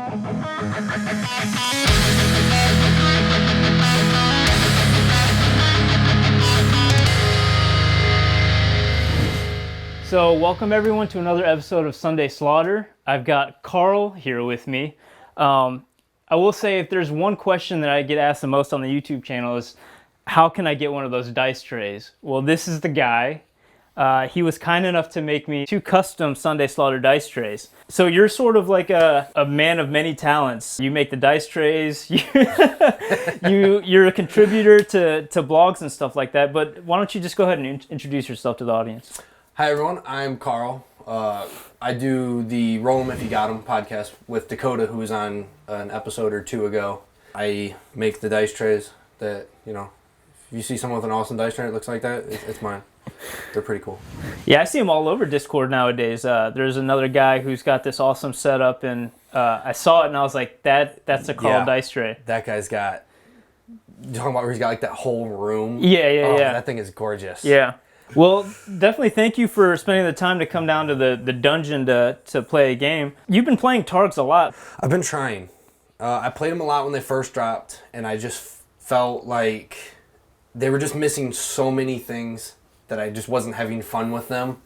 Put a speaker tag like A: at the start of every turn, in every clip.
A: So welcome everyone to another episode of Sunday Slaughter. I've got Carl here with me. I will say if there's one question that I get asked the most on the YouTube channel is, how can I get one of those dice trays? Well, this is the guy. He was kind enough to make me 2 custom Sunday Slaughter dice trays. So you're sort of like a man of many talents. You make the dice trays, you're a contributor to blogs and stuff like that, but why don't you just go ahead and introduce yourself to the audience?
B: Hi everyone, I'm Carl. I do the Roll 'em If You Got 'em podcast with Dakota, who was on an episode or 2 ago. I make the dice trays that, if you see someone with an awesome dice tray that looks like that, it's mine. They're pretty cool.
A: Yeah, I see them all over Discord nowadays. There's another guy who's got this awesome setup, and I saw it and I was like, that's a Carl dice tray.
B: That guy's got, you're talking about where he's got like that whole room?
A: Yeah.
B: That thing is gorgeous.
A: Yeah. Well, definitely thank you for spending the time to come down to the dungeon to play a game. You've been playing Targs a lot.
B: I've been trying. I played them a lot when they first dropped, and I just felt like they were just missing so many things that I just wasn't having fun with them.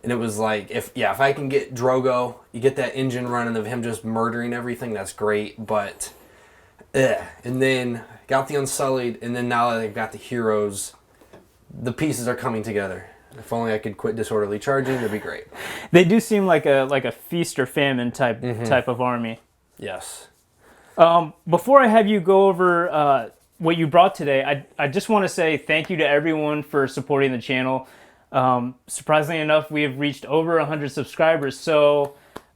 B: And it was like, if I can get Drogo, you get that engine running of him just murdering everything, that's great, but and then got the Unsullied, and then now that I've got the heroes, the pieces are coming together. If only I could quit disorderly charging, that'd be great.
A: They do seem like a feast or famine type of army.
B: Yes.
A: Before I have you go over what you brought today, I just want to say thank you to everyone for supporting the channel. Surprisingly enough, we have reached over 100 subscribers. So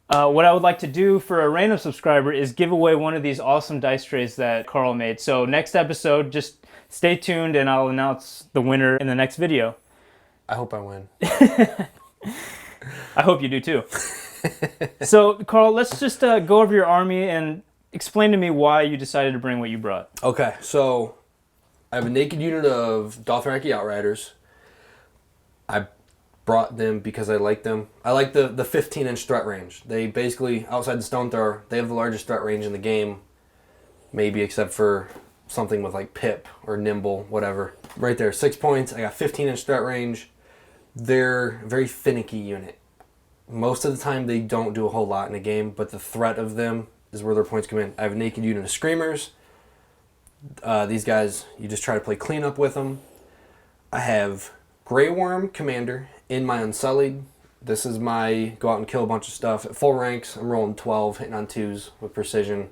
A: what I would like to do for a random subscriber is give away one of these awesome dice trays that Carl made. So next episode, just stay tuned and I'll announce the winner in the next video.
B: I hope I win.
A: I hope you do too. So, Carl, let's just go over your army and explain to me why you decided to bring what you brought.
B: Okay, so I have a naked unit of Dothraki Outriders. I brought them because I like them. I like the 15-inch threat range. They basically, outside the Stone Thrower, they have the largest threat range in the game, maybe except for something with like Pip or Nimble, whatever. Right there, 6 points. I got 15-inch threat range. They're a very finicky unit. Most of the time they don't do a whole lot in a game, but the threat of them is where their points come in. I have a naked unit of Screamers. These guys, you just try to play cleanup with them. I have Grey Worm Commander in my Unsullied. This is my go out and kill a bunch of stuff. At full ranks, I'm rolling 12, hitting on 2s with precision.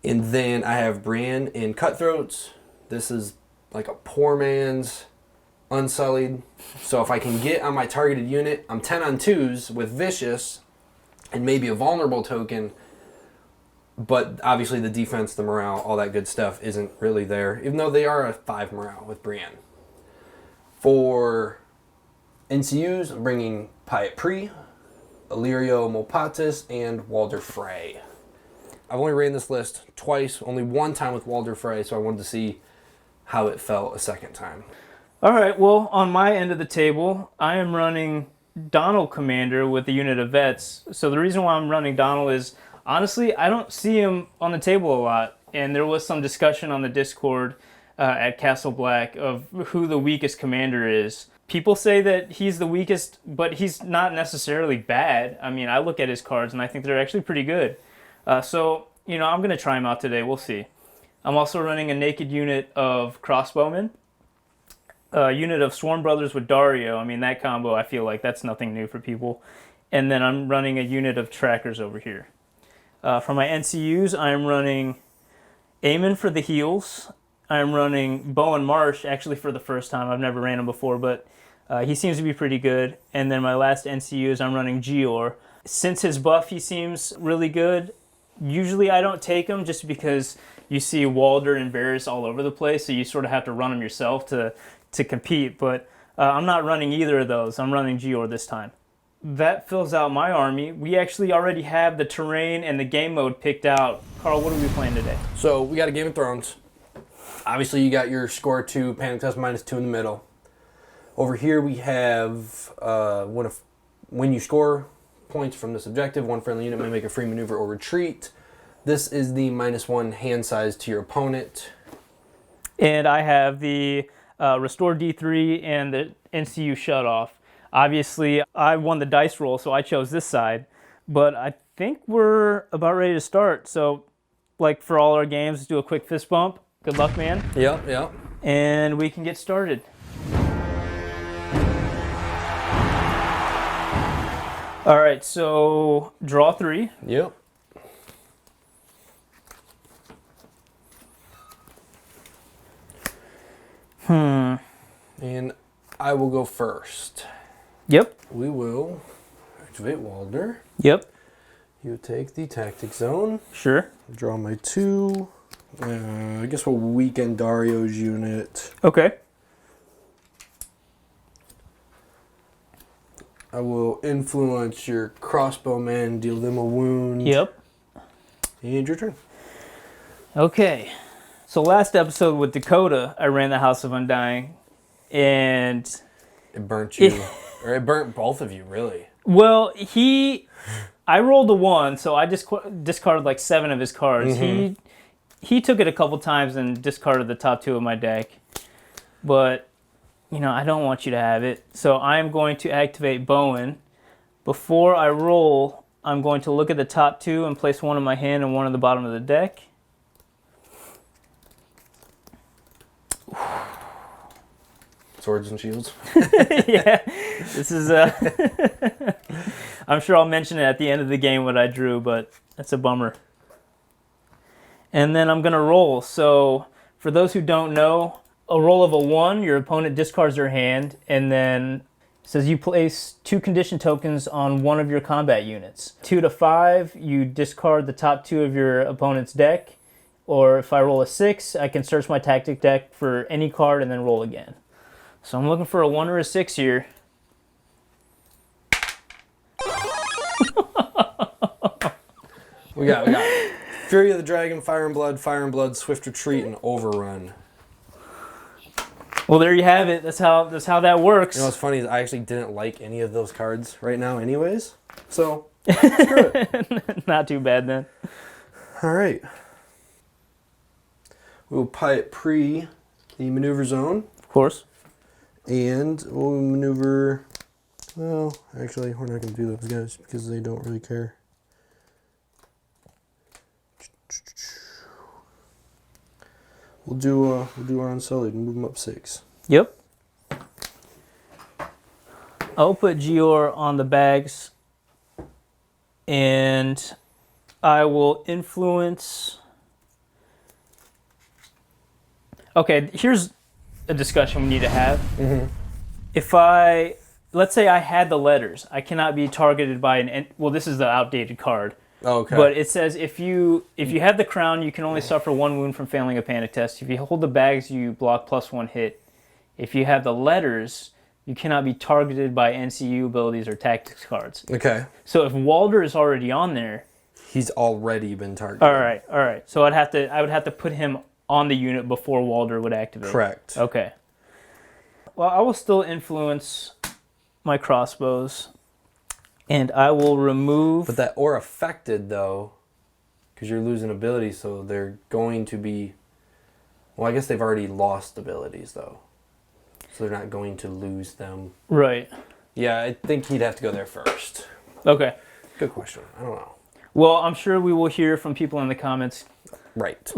B: And then I have Brienne in Cutthroats. This is like a poor man's Unsullied. So if I can get on my targeted unit, I'm 10 on 2s with Vicious and maybe a vulnerable token. But obviously the defense, the morale, all that good stuff isn't really there. Even though they are a 5 morale with Brienne. For NCUs, I'm bringing Pyat Pri, Illyrio Mopatis, and Walder Frey. I've only ran this list twice, only one time with Walder Frey, so I wanted to see how it felt a second time.
A: All right, well, on my end of the table, I am running Donal Commander with a unit of vets. So the reason why I'm running Donal is, honestly, I don't see him on the table a lot. And there was some discussion on the Discord at Castle Black of who the weakest commander is. People say that he's the weakest, but he's not necessarily bad. I mean, I look at his cards and I think they're actually pretty good. So, I'm going to try him out today. We'll see. I'm also running a naked unit of crossbowmen, a unit of Swarm Brothers with Dario. I mean, that combo, I feel like that's nothing new for people. And then I'm running a unit of trackers over here. For my NCUs, I'm running Aemon for the heals. I'm running Bowen Marsh, actually for the first time. I've never ran him before, but he seems to be pretty good. And then my last NCU is I'm running Gior. Since his buff, he seems really good. Usually I don't take him just because you see Walder and Varys all over the place, so you sort of have to run them yourself to compete. But I'm not running either of those. I'm running Gior this time. That fills out my army. We actually already have the terrain and the game mode picked out. Carl, what are we playing today?
B: So we got a Game of Thrones. Obviously you got your score 2, panic test -2 in the middle. Over here we have when you score points from this objective. One friendly unit may make a free maneuver or retreat. This is the -1 hand size to your opponent.
A: And I have the Restore D3 and the NCU Shutoff. Obviously, I won the dice roll, so I chose this side. But I think we're about ready to start. So, like for all our games, let's do a quick fist bump. Good luck, man.
B: Yep.
A: And we can get started. All right, so draw 3.
B: Yep. And I will go first.
A: Yep.
B: We will activate Walder.
A: Yep.
B: You take the tactic zone.
A: Sure.
B: Draw my 2. I guess we'll weaken Dario's unit.
A: Okay.
B: I will influence your crossbowmen, deal them a wound.
A: Yep.
B: And your turn.
A: Okay. So last episode with Dakota, I ran the House of Undying, and
B: It burnt you. Or it burnt both of you, really.
A: well, I rolled a 1, so I discarded like 7 of his cards. He took it a couple times and discarded the top 2 of my deck, but I don't want you to have it. So I'm going to activate Bowen. Before I roll, I'm going to look at the top 2 and place 1 in my hand and 1 at the bottom of the deck.
B: Swords and shields.
A: Yeah, this is I'm sure I'll mention it at the end of the game what I drew, but that's a bummer. And then I'm going to roll. So for those who don't know, a roll of a 1, your opponent discards their hand, and then it says you place 2 condition tokens on one of your combat units. 2 to 5, you discard the top 2 of your opponent's deck, or if I roll a 6, I can search my tactic deck for any card and then roll again. So I'm looking for a 1 or a 6 here.
B: We got Fury of the Dragon, Fire and Blood, Swift Retreat, and Overrun.
A: Well, there you have it. That's how that works.
B: You know what's funny is I actually didn't like any of those cards right now anyways. So, screw it.
A: Not too bad then.
B: All right. We'll pre the maneuver zone.
A: Of course.
B: And we'll maneuver... Well, actually, we're not going to do those guys because they don't really care. We'll do our Unsullied and move them up 6.
A: Yep. I'll put Gior on the bags, and I will influence... Okay, here's a discussion we need to have. If let's say I had the letters, I cannot be targeted by well, this is the outdated card.
B: Okay.
A: But it says if you have the crown, you can only suffer 1 wound from failing a panic test. If you hold the bags, you block +1 hit. If you have the letters, you cannot be targeted by NCU abilities or tactics cards.
B: Okay.
A: So if Walder is already on there,
B: He's already been targeted.
A: all right. So I would have to put him on the unit before Walder would activate.
B: Correct.
A: Okay. Well, I will still influence my crossbows, and I will remove...
B: But that or affected, though, because you're losing abilities, so they're going to be... Well, I guess they've already lost abilities, though. So they're not going to lose them.
A: Right.
B: Yeah, I think he'd have to go there first.
A: Okay.
B: Good question. I don't know.
A: Well, I'm sure we will hear from people in the comments.
B: Right.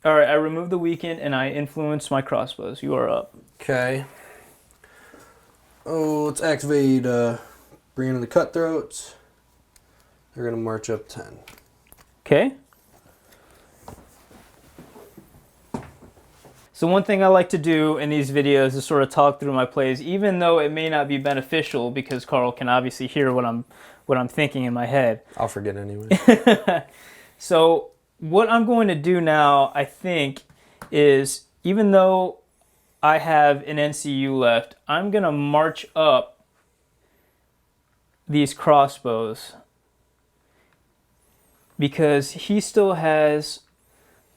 A: All right, I remove the weaken and I influence my crossbows. You are up.
B: Okay. Oh, let's activate bring in the Cutthroats. They're going to march up 10.
A: Okay. So one thing I like to do in these videos is sort of talk through my plays, even though it may not be beneficial because Carl can obviously hear what I'm thinking in my head.
B: I'll forget anyway.
A: So what I'm going to do now, I think, is even though I have an NCU left, I'm going to march up these crossbows because he still has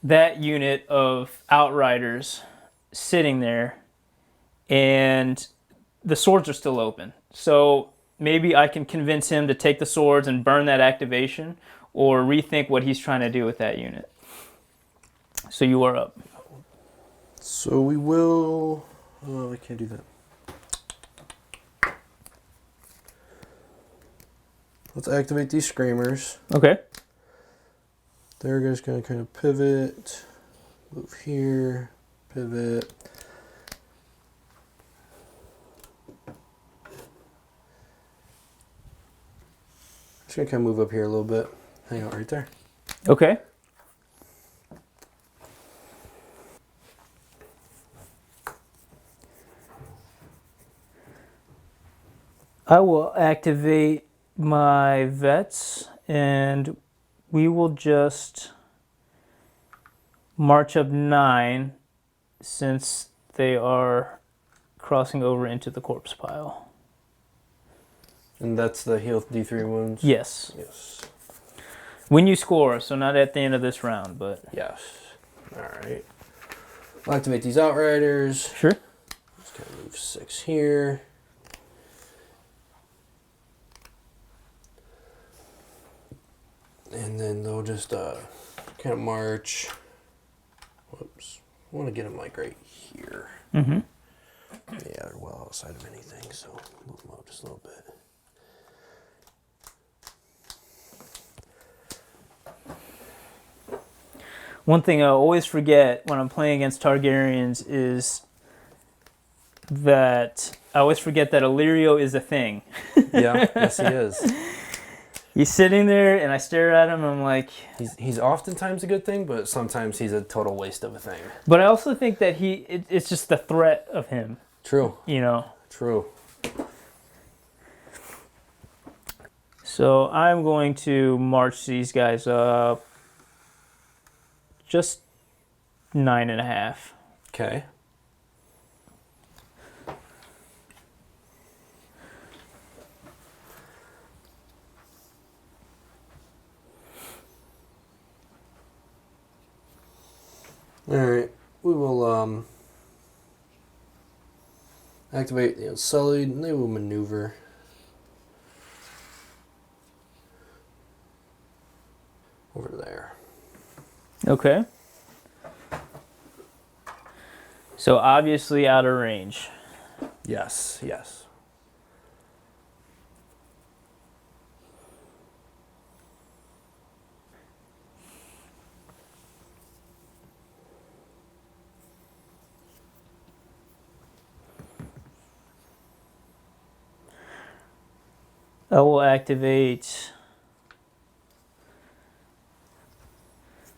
A: that unit of Outriders sitting there and the swords are still open. So maybe I can convince him to take the swords and burn that activation, or rethink what he's trying to do with that unit. So you are up.
B: So we will... Oh, I can't do that. Let's activate these screamers.
A: Okay.
B: They're just going to kind of pivot, move here, pivot. Just going to kind of move up here a little bit. Hang out right there.
A: Okay. I will activate my vets, and we will just march up 9 since they are crossing over into the corpse pile.
B: And that's the heal D3 wounds?
A: Yes.
B: Yes.
A: When you score, so not at the end of this round, but...
B: Yes. Alright. I'll activate these Outriders.
A: Sure.
B: Just kind of move 6 here. And then they'll just kind of march. Whoops. I want to get them like right here.
A: Mm-hmm.
B: Yeah, they're well outside of anything, so move them up just a little bit.
A: One thing I always forget when I'm playing against Targaryens is that I always forget that Illyrio is a thing.
B: Yeah, yes he is.
A: He's sitting there, and I stare at him, and I'm like...
B: He's oftentimes a good thing, but sometimes he's a total waste of a thing.
A: But I also think that it's just the threat of him.
B: True.
A: You know?
B: True.
A: So I'm going to march these guys up just 9.5.
B: Okay. Alright, we will activate Sullied, and they will maneuver. Over there.
A: Okay. So obviously out of range.
B: Yes, yes.
A: I will activate.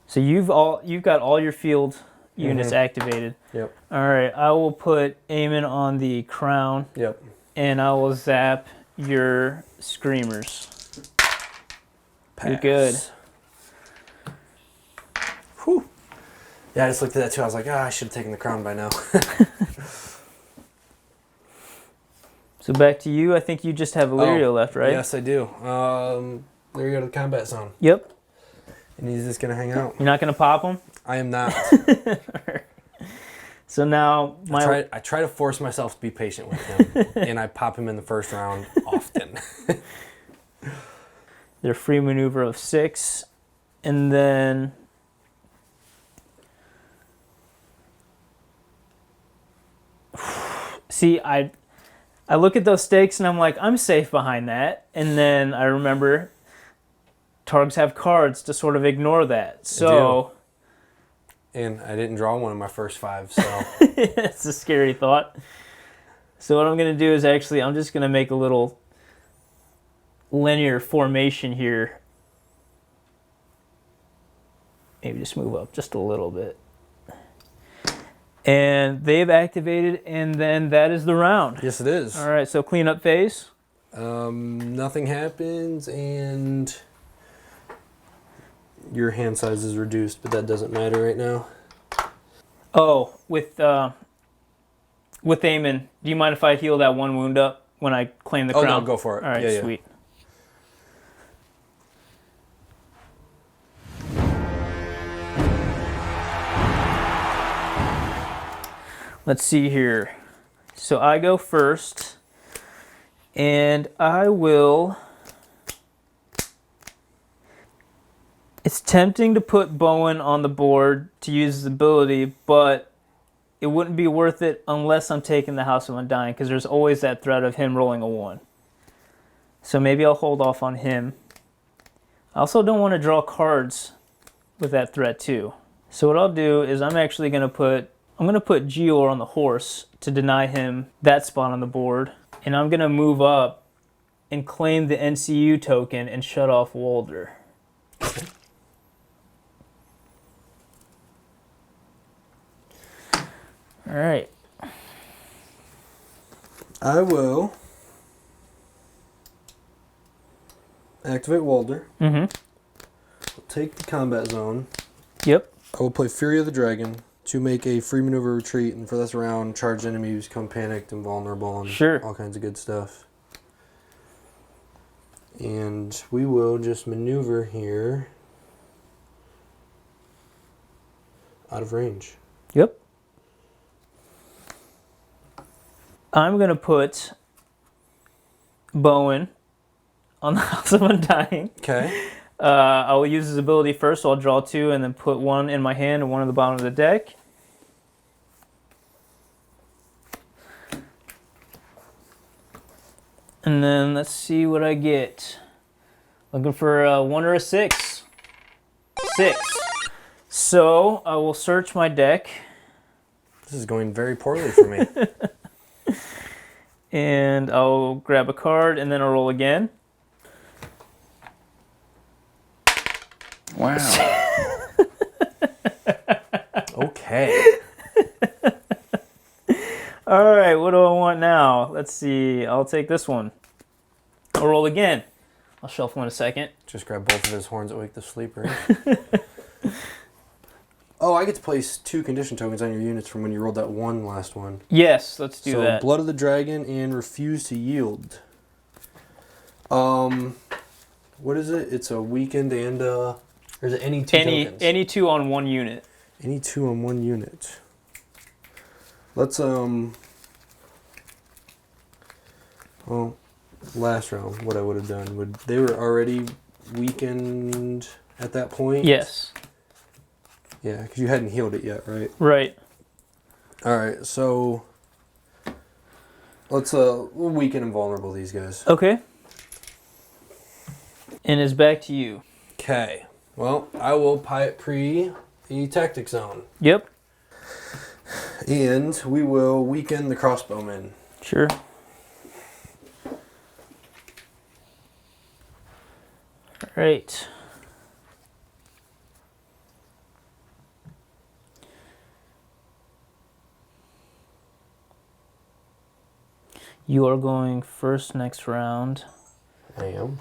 A: So you've got all your field units activated.
B: Yep.
A: All right, I will put Aemon on the crown.
B: Yep.
A: And I will zap your screamers.
B: Pass.
A: You're good.
B: Whew. Yeah, I just looked at that too. I was like, I should have taken the crown by now.
A: So back to you. I think you just have Illyrio left, right?
B: Yes, I do. There you go to the combat zone.
A: Yep.
B: And he's just going to hang out.
A: You're not going to pop him?
B: I am not.
A: So now
B: I try to force myself to be patient with him, and I pop him in the first round often.
A: Their free maneuver of 6, and then see, I look at those stakes and I'm like, I'm safe behind that, and then I remember Targs have cards to sort of ignore that. So.
B: And I didn't draw one of my first 5, so...
A: It's a scary thought. So what I'm going to do is I'm just going to make a little linear formation here. Maybe just move up just a little bit. And they've activated, and then that is the round.
B: Yes, it is.
A: All right, so cleanup phase.
B: Nothing happens, and... Your hand size is reduced, but that doesn't matter right now.
A: Oh, with Aemon, do you mind if I heal that 1 wound up when I claim the crown?
B: Oh, no, go for it.
A: All right,
B: yeah,
A: sweet. Let's see here. So I go first, And I will... It's tempting to put Bowen on the board to use his ability, but it wouldn't be worth it unless I'm taking the House of Undying, because there's always that threat of him rolling a 1. So maybe I'll hold off on him. I also don't want to draw cards with that threat too. So what I'll do is I'm going to put Gior on the horse to deny him that spot on the board. And I'm going to move up and claim the NCU token and shut off Walder. All right.
B: I will activate Walder.
A: Mm-hmm.
B: Take the combat zone.
A: Yep.
B: I will play Fury of the Dragon to make a free maneuver retreat, and for this round, charged enemies become panicked and vulnerable and all kinds of good stuff. And we will just maneuver here out of range.
A: Yep. I'm going to put Bowen on the House of Undying.
B: Okay.
A: I will use his ability first, so I'll draw 2 and then put 1 in my hand and 1 at the bottom of the deck. And then let's see what I get. Looking for a 1 or a 6. 6. So I will search my deck.
B: This is going very poorly for me.
A: And I'll grab a card and then I'll roll again.
C: Wow.
B: Okay.
A: All right, what do I want now? Let's see. I'll take this one. I'll roll again. I'll shuffle in a second.
B: Just grab both of his horns that wake the sleeper. Oh, I get to place 2 condition tokens on your units from when you rolled that 1 last one.
A: Yes, let's do that.
B: So, Blood of the Dragon and Refuse to Yield. What is it? It's a weakened and or is it any 2 tokens?
A: Any 2 on 1 unit.
B: Any 2 on 1 unit. Let's well, last round what I would have done they were already weakened at that point?
A: Yes.
B: Yeah, because you hadn't healed it yet, right?
A: Right.
B: All right, so let's we'll weaken and vulnerable these guys.
A: Okay. And it's back to you.
B: Okay. Well, I will pre the tactic zone.
A: Yep.
B: And we will weaken the crossbowmen.
A: Sure. All right. You are going first next round.
B: I am.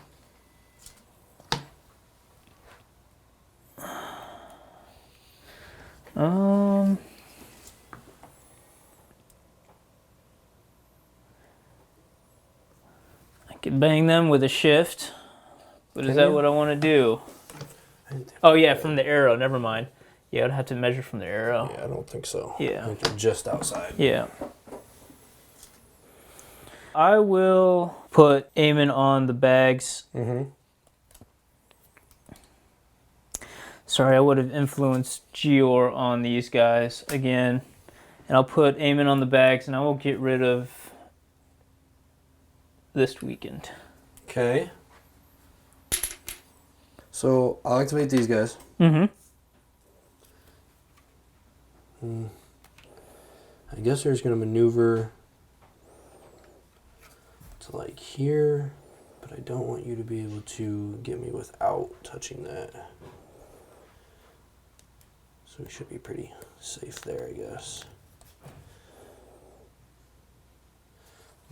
A: I could bang them with a shift, but is
B: Can
A: that
B: you?
A: what I want to do? Oh yeah, from the arrow. Never mind. Yeah, I'd have to measure from the arrow.
B: Yeah, I don't think so.
A: Yeah.
B: I think you're just outside.
A: Yeah. I will put Eamon on the bags.
B: Mm-hmm.
A: Sorry, I would have influenced Gior on these guys again. And I'll put Eamon on the bags, and I will get rid of this weekend.
B: Okay. So I'll activate these guys.
A: Mm-hmm.
B: I guess they're just going to maneuver to like here, but I don't want you to be able to get me without touching that. So we should be pretty safe there, I guess.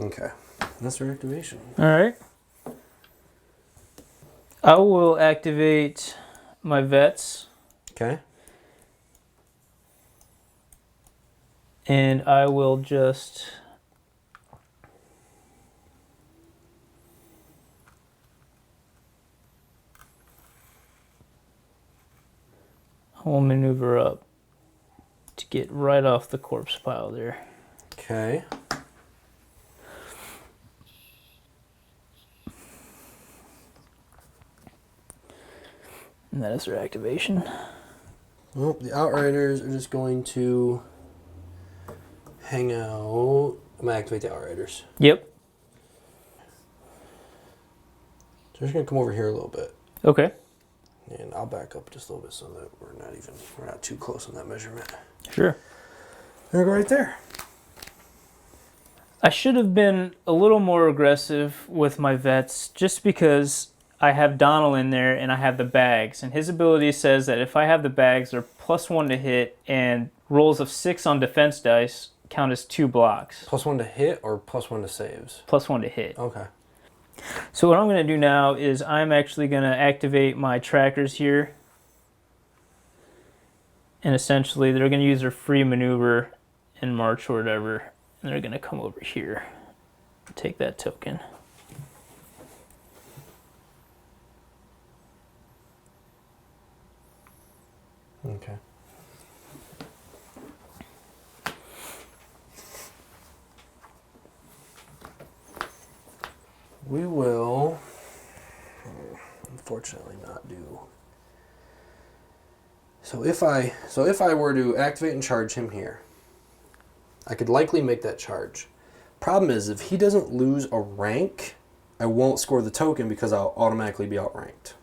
B: Okay, that's our activation.
A: All right. I will activate my vets,
B: Okay.
A: and I will just... I will maneuver up to get right off the corpse pile there.
B: Okay.
A: And that is their activation.
B: Well, the Outriders are just going to hang out. I'm going to activate the Outriders.
A: Yep.
B: So we're just going to come over here a little bit.
A: Okay.
B: And I'll back up just a little bit so that we're not too close on that measurement.
A: Sure.
B: There we go right there.
A: I should have been a little more aggressive with my vets just because I have Donal in there and I have the bags. And his ability says that if I have the bags, they're +1 to hit, and rolls of 6 on defense dice count as 2 blocks.
B: +1 to hit or +1 to saves?
A: +1 to hit.
B: Okay.
A: So what I'm going to do now is I'm actually going to activate my trackers here. And essentially they're going to use their free maneuver in March or whatever. And they're going to come over here, take that token.
B: Okay. We will, unfortunately, not do. So if I were to activate and charge him here, I could likely make that charge. Problem is, if he doesn't lose a rank, I won't score the token because I'll automatically be outranked.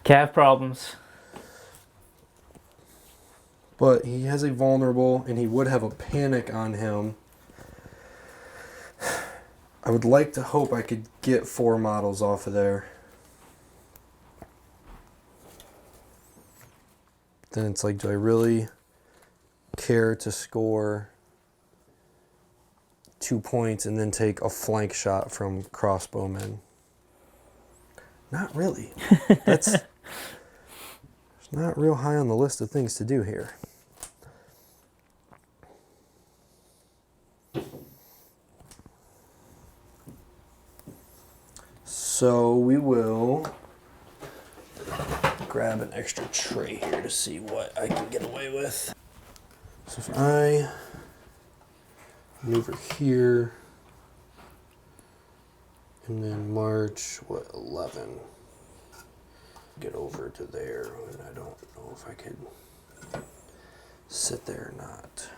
A: Cav problems.
B: But he has a vulnerable, and he would have a panic on him. I would like to hope I could get 4 models off of there. Then it's like, do I really care to score 2 points and then take a flank shot from crossbowmen? Not really. That's it's not real high on the list of things to do here. So we will grab an extra tray here to see what I can get away with. So if I maneuver here and then march, 11? Get over to there, and I don't know if I could sit there or not.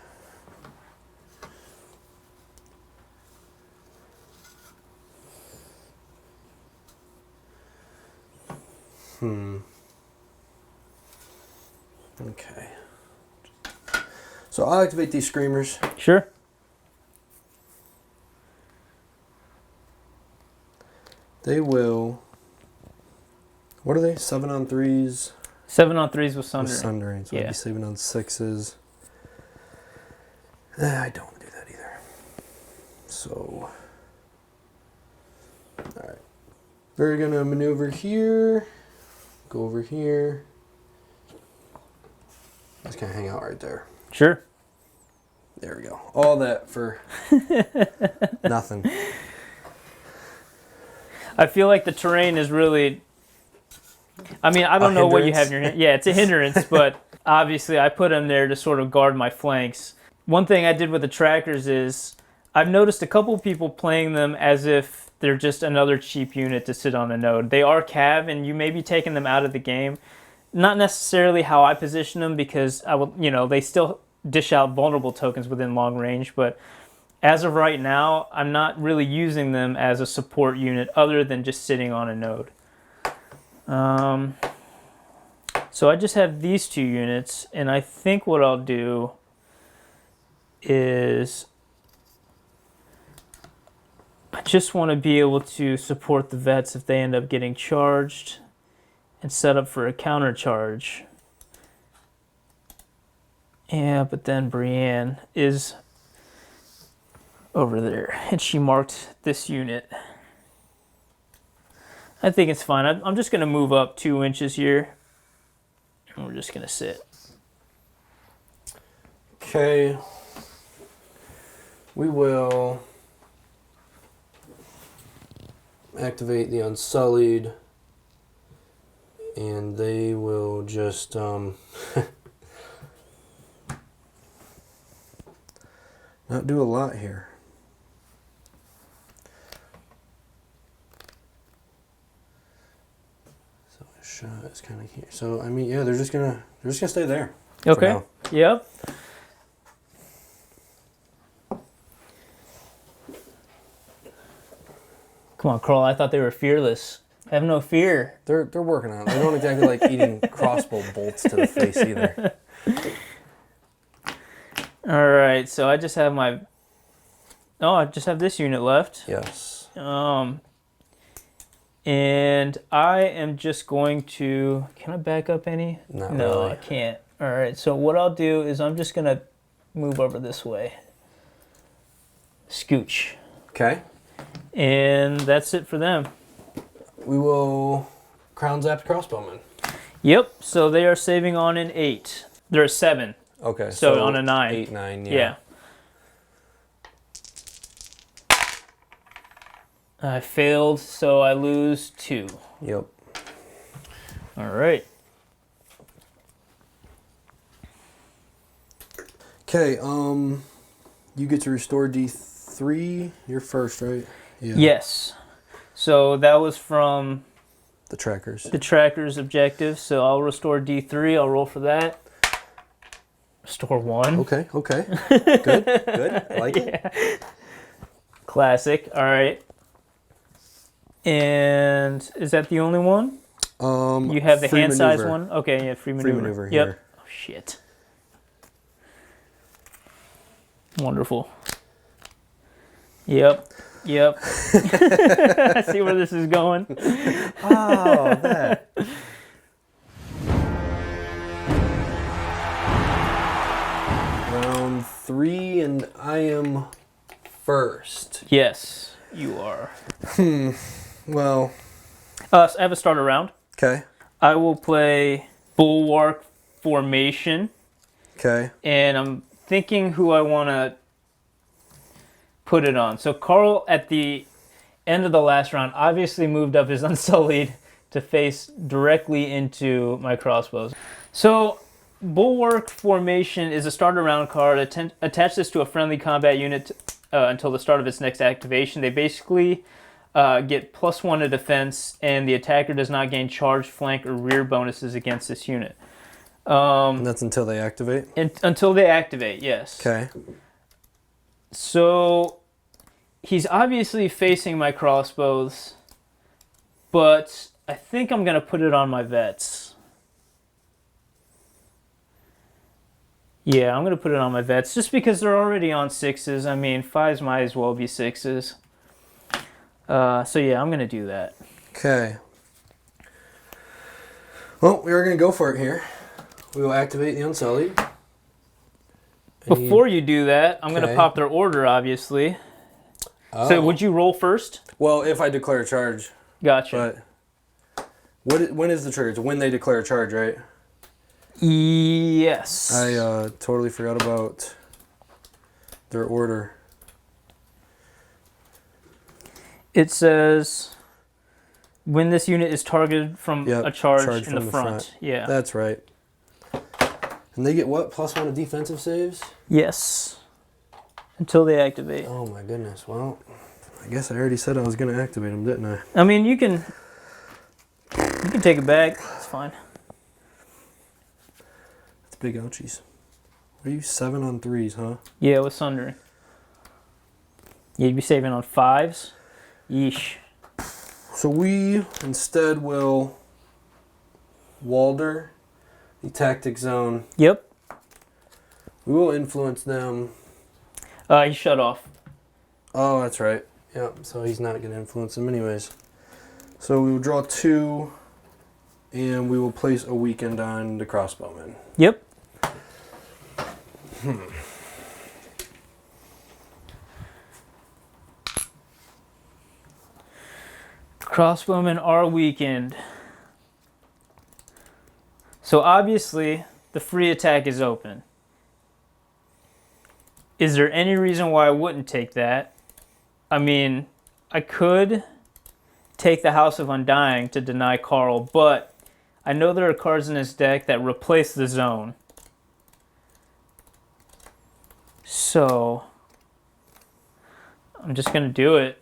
B: Okay. So I'll activate these screamers.
A: Sure.
B: They will. What are they? 7 on 3s?
A: 7 on 3s with Sundering.
B: With Sundering. So I'd
A: Yeah.
B: be 7 on 6s. I don't want to do that either. So. Alright. We're going to maneuver here. Go over here. Just kind of hang out right there.
A: Sure.
B: There we go. All that for nothing.
A: I feel like the terrain is really... I mean, I don't know what you have in your hand. Yeah, it's a hindrance, but obviously I put them there to sort of guard my flanks. One thing I did with the trackers is I've noticed a couple people playing them as if they're just another cheap unit to sit on a node. They are cav, and you may be taking them out of the game. Not necessarily how I position them, because I will, they still dish out vulnerable tokens within long range, but as of right now, I'm not really using them as a support unit other than just sitting on a node. So I just have these 2 units, and I think what I'll do is I just want to be able to support the vets if they end up getting charged and set up for a counter charge. Yeah, but then Brienne is over there, and she marked this unit. I think it's fine. I'm just going to move up 2 inches here, and we're just going to sit.
B: Okay. We will activate the Unsullied, and they will just not do a lot here. So shot is kind of here. So I mean, yeah, they're just gonna stay there.
A: Okay. Yep. Come on, Carl. I thought they were fearless. Have no fear.
B: They're working on it. They don't exactly like eating crossbow bolts to the face either.
A: All right. So I just have my. Oh, I just have this unit left.
B: Yes.
A: And I am just going to. Can I back up any?
B: Not
A: No,
B: really.
A: I can't. All right. So what I'll do is I'm just gonna move over this way. Scooch.
B: Okay.
A: And that's it for them.
B: We will crown zap crossbowmen.
A: Yep. So they are saving on an 8. They're a 7.
B: Okay.
A: So on a 9.
B: 8, 9.
A: Yeah. I failed, so I lose 2.
B: Yep.
A: All right.
B: Okay. You get to restore D3. You're first, right? Yeah.
A: Yes. So that was from
B: The trackers.
A: the tracker's objective. So I'll restore D3. I'll roll for that. Restore 1.
B: Okay. Okay. Good. Good. I like it.
A: Classic. All right. And is that the only one? You have the
B: free
A: hand size
B: maneuver.
A: one? Okay, yeah, free maneuver.
B: Free maneuver
A: Yep.
B: here.
A: Oh, shit. Wonderful. Yep. Yep. I see where this is going.
B: Oh, that. Round 3, and I am first.
A: Yes, you are.
B: Well,
A: So I have a starter round.
B: okay.
A: I will play Bulwark Formation,
B: Okay.
A: and I'm thinking who I want to put it on. So Carl, at the end of the last round, obviously moved up his Unsullied to face directly into my crossbows. So Bulwark Formation is a starter round card. Attach this to a friendly combat unit until the start of its next activation. They basically get +1 to defense, and the attacker does not gain charge, flank, or rear bonuses against this unit.
B: And that's until they activate?
A: Until they activate, yes.
B: Okay.
A: So he's obviously facing my crossbows, but I think I'm going to put it on my vets. Yeah, I'm going to put it on my vets just because they're already on 6s. I mean, 5s might as well be 6s. So yeah, I'm going to do that.
B: Okay. Well, we are going to go for it here. We will activate the Unsullied.
A: Before you do that, I'm going
B: Okay.
A: to pop their order, obviously.
B: Oh.
A: So would you roll first?
B: Well, if I declare a charge.
A: Gotcha.
B: But when is the trigger? It's when they declare a charge, right?
A: Yes.
B: I totally forgot about their order.
A: It says when this unit is targeted from
B: Yep,
A: a charge in
B: from
A: the front. Yeah.
B: That's right. And they get what? +1 to defensive saves?
A: Yes. Until they activate.
B: Oh my goodness. Well, I guess I already said I was going to activate them, didn't I?
A: I mean, you can take it back. It's fine.
B: That's big ouchies. What are you, 7 on 3s, huh?
A: Yeah, with Sundering. You'd be saving on 5s. Yeesh.
B: So we instead will Walder the tactic zone.
A: Yep.
B: We will influence them.
A: He shut off.
B: Oh, that's right. Yep, so he's not going to influence them anyways. So we will draw 2, and we will place a weekend on the crossbowman.
A: Yep. Crossbowmen are weakened. So obviously, the free attack is open. Is there any reason why I wouldn't take that? I mean, I could take the House of Undying to deny Carl, but I know there are cards in his deck that replace the zone. So, I'm just going to do it.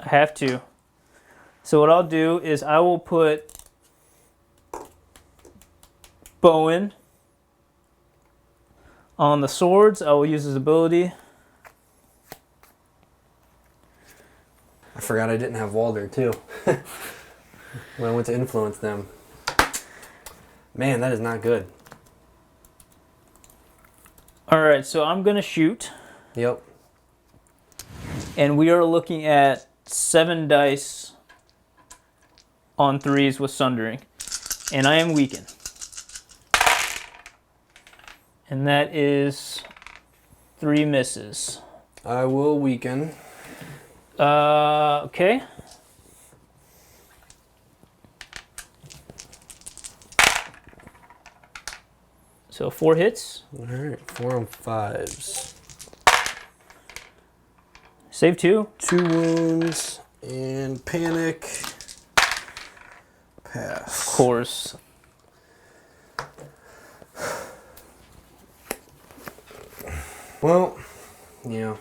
A: I have to. So what I'll do is I will put Bowen. On the swords, I will use his ability.
B: I forgot I didn't have Walder too. When I went to influence them. Man, that is not good.
A: All right, so I'm going to shoot.
B: Yep.
A: And we are looking at 7 dice on 3s with Sundering. And I am weakened. And that is 3 misses.
B: I will weaken.
A: Okay. So 4 hits.
B: All right, 4 on 5s.
A: Save 2.
B: 2 wounds and panic. Pass.
A: Of course.
B: Well, yeah.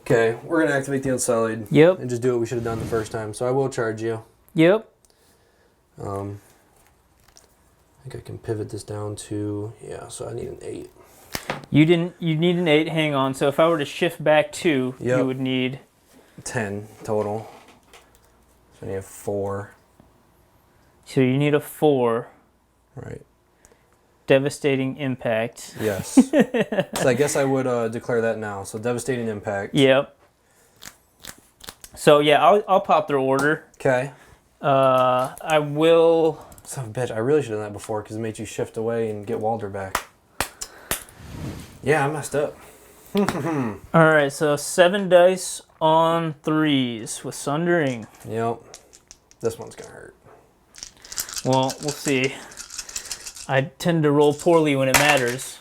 B: Okay, we're gonna activate the Unsullied.
A: Yep.
B: And just do what we should have done the first time. So I will charge you.
A: Yep.
B: I think I can pivot this down to, yeah, so I need an 8.
A: You need an 8, hang on. So if I were to shift back 2,
B: Yep.
A: you would need
B: 10 total. So I need a 4.
A: So you need a 4.
B: Right.
A: Devastating impact.
B: Yes. So I guess I would declare that now. So devastating impact.
A: Yep. So yeah, I'll pop their order.
B: Okay.
A: I will.
B: Son of a bitch, I really should have done that before because it made you shift away and get Walder back. Yeah, I messed up.
A: All right, so 7 dice on 3s with Sundering.
B: Yep. This one's gonna hurt.
A: Well, we'll see. I tend to roll poorly when it matters.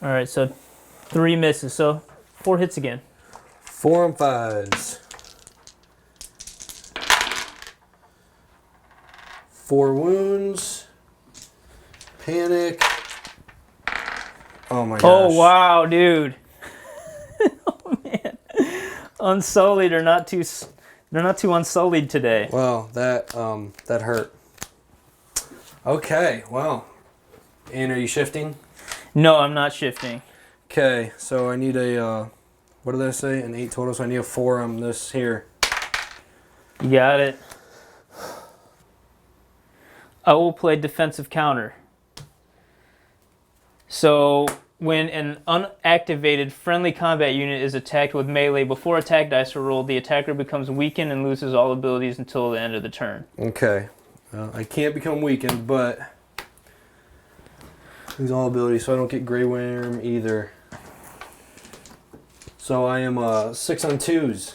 A: All right, so 3 misses, so 4 hits again.
B: 4 on 5s. 4 wounds. Panic. Oh my gosh.
A: Oh wow, dude. Oh man, Unsullied are not too. They're not too unsullied today.
B: Well, that hurt. Okay, well. And are you shifting?
A: No, I'm not shifting.
B: Okay, so I need a, what did I say? An 8 total, so I need a 4 on this here.
A: You got it. I will play defensive counter. So when an unactivated friendly combat unit is attacked with melee before attack dice are rolled, the attacker becomes weakened and loses all abilities until the end of the turn.
B: Okay. I can't become weakened, but lose all abilities, so I don't get Grey Worm either. So I am 6 on 2s.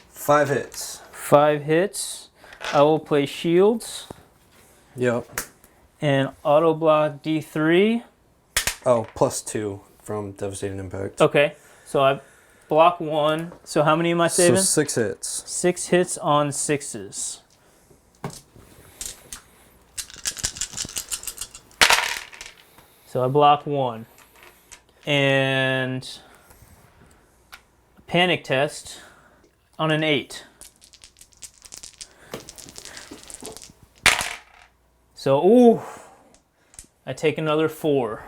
B: Five hits.
A: 5 hits. I will play shields
B: Yep.
A: and auto block D3.
B: Oh, +2 from Devastating Impact.
A: Okay, so I block 1. So how many am I saving?
B: So 6 hits.
A: 6 hits on 6s. So I block 1. And panic test on an 8. So, ooh, I take another 4.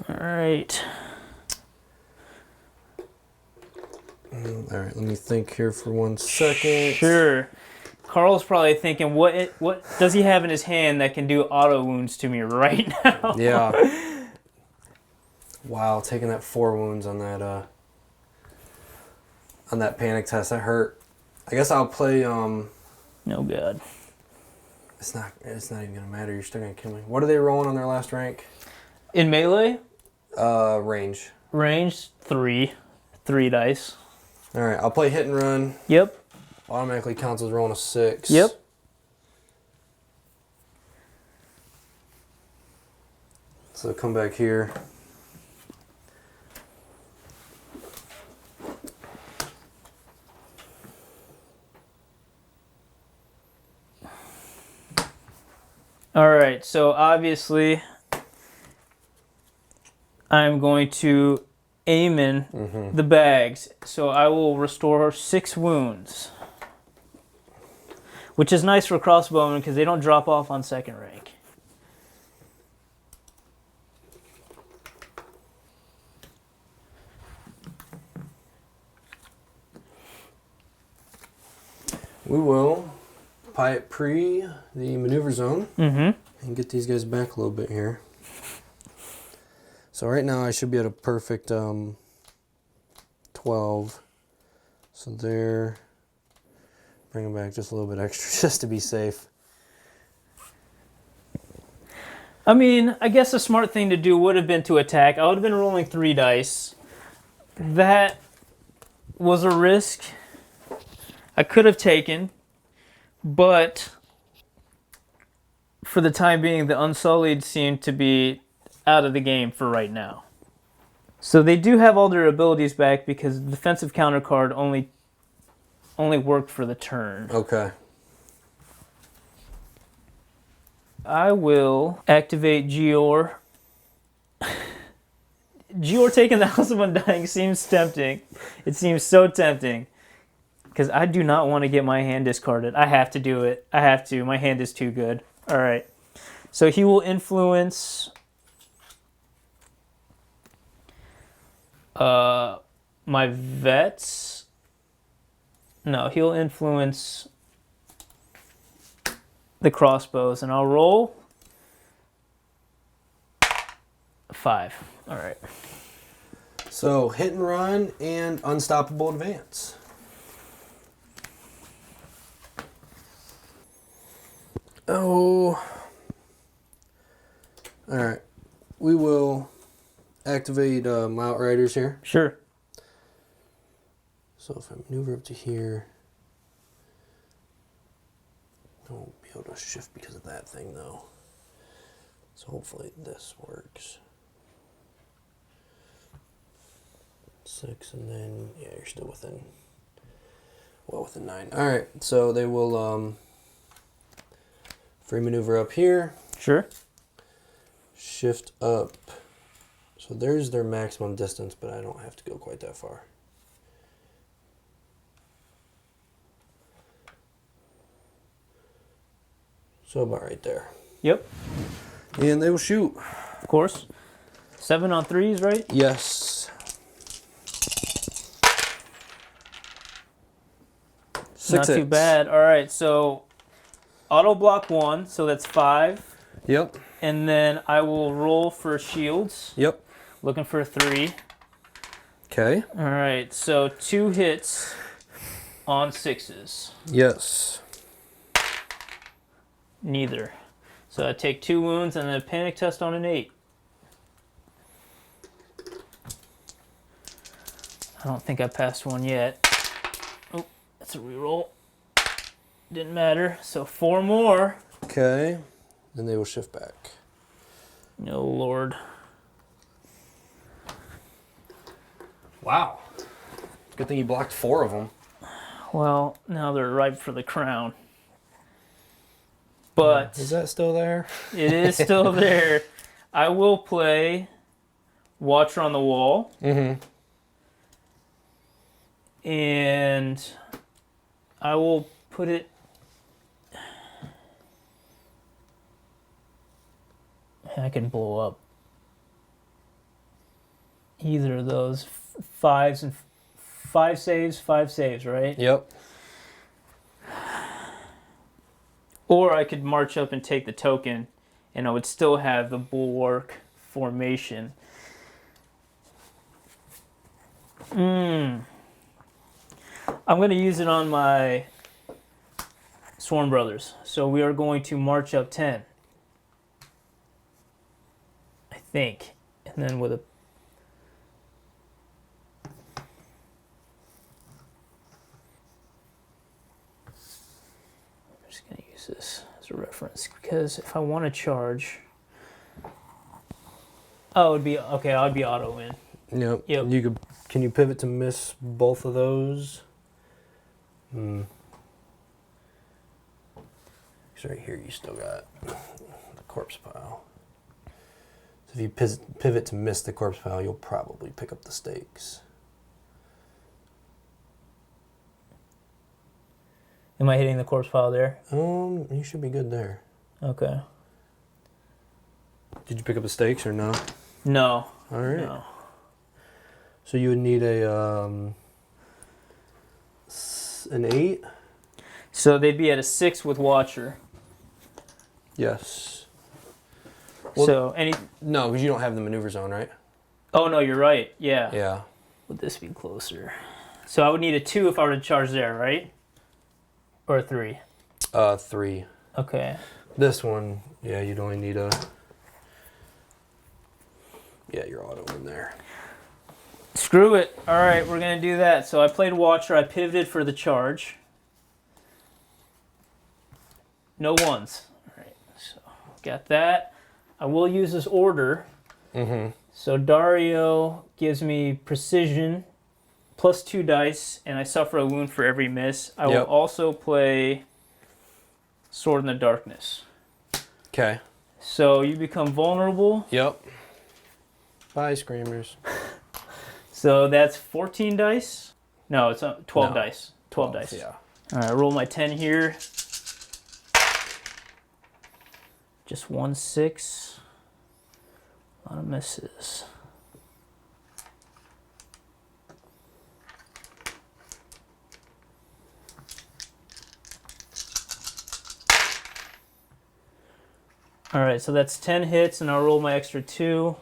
A: All right.
B: All right, let me think here for 1 second.
A: Sure. Carl's probably thinking, what does he have in his hand that can do auto wounds to me right now?
B: Yeah. Wow, taking that 4 wounds on that panic test, that hurt. I guess I'll play
A: No god.
B: It's not even gonna matter, you're still gonna kill me. What are they rolling on their last rank?
A: In melee,
B: Range.
A: range 3. 3 dice.
B: Alright, I'll play hit and run.
A: Yep.
B: Automatically counts as rolling a 6.
A: Yep.
B: So come back here.
A: All right, so obviously I'm going to aim in the bags. So I will restore 6 wounds. Which is nice for crossbowmen because they don't drop off on second rank.
B: We will pre the maneuver zone and get these guys back a little bit here. So right now I should be at a perfect 12. So there, bring them back just a little bit extra just to be safe.
A: I mean, I guess a smart thing to do would have been to attack. I would have been rolling 3 dice. That was a risk I could have taken, but for the time being, the Unsullied seem to be out of the game for right now. So they do have all their abilities back because the defensive counter card only worked for the turn.
B: Okay.
A: I will activate Gior. Gior taking the House of Undying seems tempting. It seems so tempting. Because I do not want to get my hand discarded. I have to do it. I have to. My hand is too good. All right. So he will influence my vets. No, he'll influence the crossbows. And I'll roll 5. All right.
B: So hit and run and unstoppable advance. Oh. All right. We will activate my Outriders here.
A: Sure.
B: So if I maneuver up to here, I won't be able to shift because of that thing though. So hopefully this works. 6 and then, yeah, you're still within, well within 9. All right, so they will free maneuver up here.
A: Sure.
B: Shift up. So there's their maximum distance, but I don't have to go quite that far. So about right there.
A: Yep.
B: And they will shoot.
A: Of course. 7 on 3s, right?
B: Yes. 6
A: Not too
B: hits.
A: bad. All right, so auto block 1, so that's 5.
B: Yep.
A: And then I will roll for shields.
B: Yep.
A: Looking for 3.
B: Okay.
A: All right, so 2 hits on 6s.
B: Yes.
A: Neither. So I take 2 wounds and then a panic test on an 8. I don't think I passed one yet. Oh, that's a reroll. Didn't matter. So 4 more.
B: Okay. Then they will shift back.
A: No, Lord.
B: Wow. Good thing you blocked 4 of them.
A: Well, now they're ripe for the crown. But
B: Is that still there?
A: it is still there. I will play Watcher on the Wall.
B: Mm-hmm.
A: And I will put it... I can blow up either of those 5s and 5 saves, right?
B: Yep.
A: Or I could march up and take the token, and I would still have the bulwark formation. I'm going to use it on my Sworn Brothers. So we are going to march up 10. I think. And then with a... I'm just going to use this as a reference because if I want to charge... Oh, it would be... Okay, I'd be auto in.
B: Yep.
A: Yep.
B: You could. Can you pivot to miss both of those? Hmm. Because right here you still got the corpse pile. So if you pivot to miss the corpse pile, you'll probably pick up the stakes.
A: Am I hitting the corpse pile there?
B: You should be good there.
A: Okay.
B: Did you pick up the stakes or no?
A: No.
B: All right.
A: No.
B: So you would need an 8?
A: So they'd be at a 6 with Watcher.
B: Yes. Well,
A: So any...
B: No, because you don't have the maneuver zone, right?
A: Oh, no, you're right. Yeah.
B: Yeah.
A: Would this be closer? So I would need a 2 if I were to charge there, right? Or a 3?
B: 3.
A: Okay.
B: This one, yeah, you'd only need a... Yeah, your auto in there.
A: Screw it. All right, we're going to do that. So I played Watcher. I pivoted for the charge. No ones. All right, so got that. I will use this order.
B: Mm-hmm.
A: So Dario gives me precision plus 2 dice, and I suffer a wound for every miss. I will also play Sword in the Darkness.
B: Okay.
A: So you become vulnerable.
B: Yep. Bye, Screamers.
A: So that's 14 dice. No, it's 12 dice. 12 dice.
B: Yeah.
A: All right, roll my 10 here. Just 1 6. A lot of misses. All right, so that's 10 hits, and I'll roll my extra 2.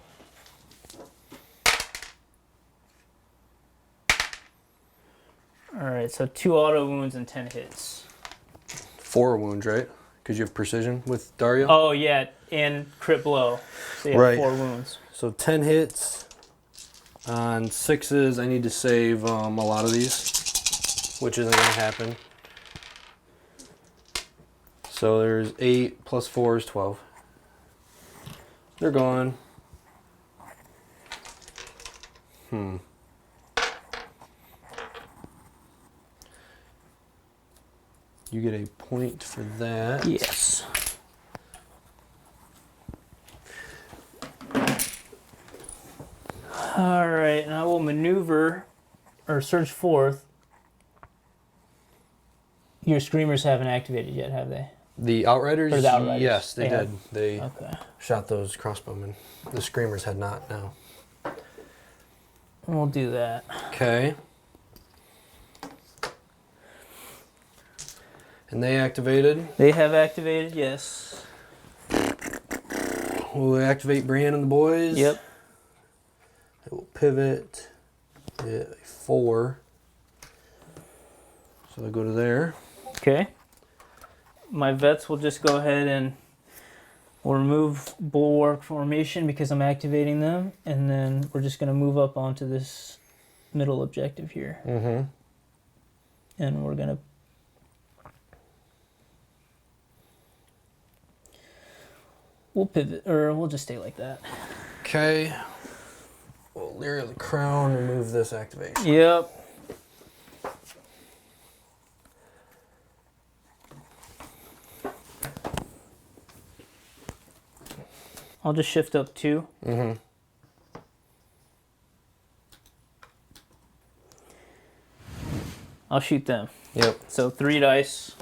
A: All right, so 2 auto wounds and 10 hits.
B: 4 wounds, right? Because you have precision with Dario?
A: Oh, yeah, and crit blow. So you have 4 wounds.
B: So 10 hits. On 6s, I need to save a lot of these, which isn't going to happen. So there's 8 plus 4 is 12. They're gone. You get a point for that.
A: Yes. All right, and I will maneuver or surge forth. Your screamers haven't activated yet, have they?
B: The Outriders?
A: Or the Outriders?
B: Yes, they did. They
A: Okay.
B: shot those crossbowmen. The Screamers had not, no.
A: We'll do that.
B: Okay. And they activated.
A: They have activated, yes.
B: We'll activate Brienne and the boys.
A: Yep.
B: It will pivot. Hit a 4. So they'll go to there.
A: Okay. My vets will just go ahead and we'll remove bulwark formation because I'm activating them, and then we're just going to move up onto this middle objective here.
B: Mm-hmm.
A: And we're going to we'll pivot, or we'll just stay like that.
B: Okay. We'll layer the crown, remove this activation.
A: Yep. I'll just shift up 2.
B: Mm-hmm.
A: I'll shoot them.
B: Yep.
A: So 3 dice.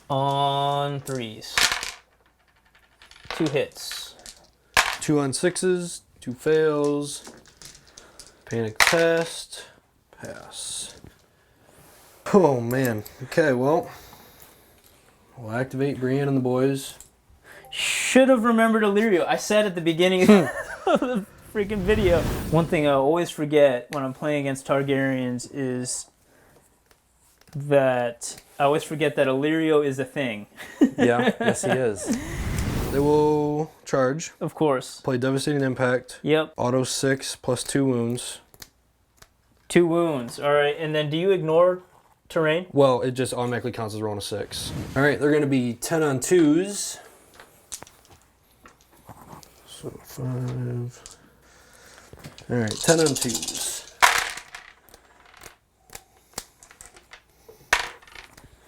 A: On 3s. 2 hits.
B: 2 on 6s, 2 fails. Panic test. Pass. Oh, man. Okay, well, we'll activate Brienne and the boys.
A: Should have remembered Illyrio. I said at the beginning of the freaking video. One thing I always forget when I'm playing against Targaryens is that I always forget that Illyrio is a thing.
B: Yeah, yes he is. They will charge.
A: Of course.
B: Play Devastating Impact.
A: Yep.
B: Auto 6 plus 2 wounds.
A: 2 wounds. All right. And then do you ignore terrain?
B: Well, it just automatically counts as rolling a 6. All right, they're going to be 10 on 2s. So 5. All right, 10 on 2s.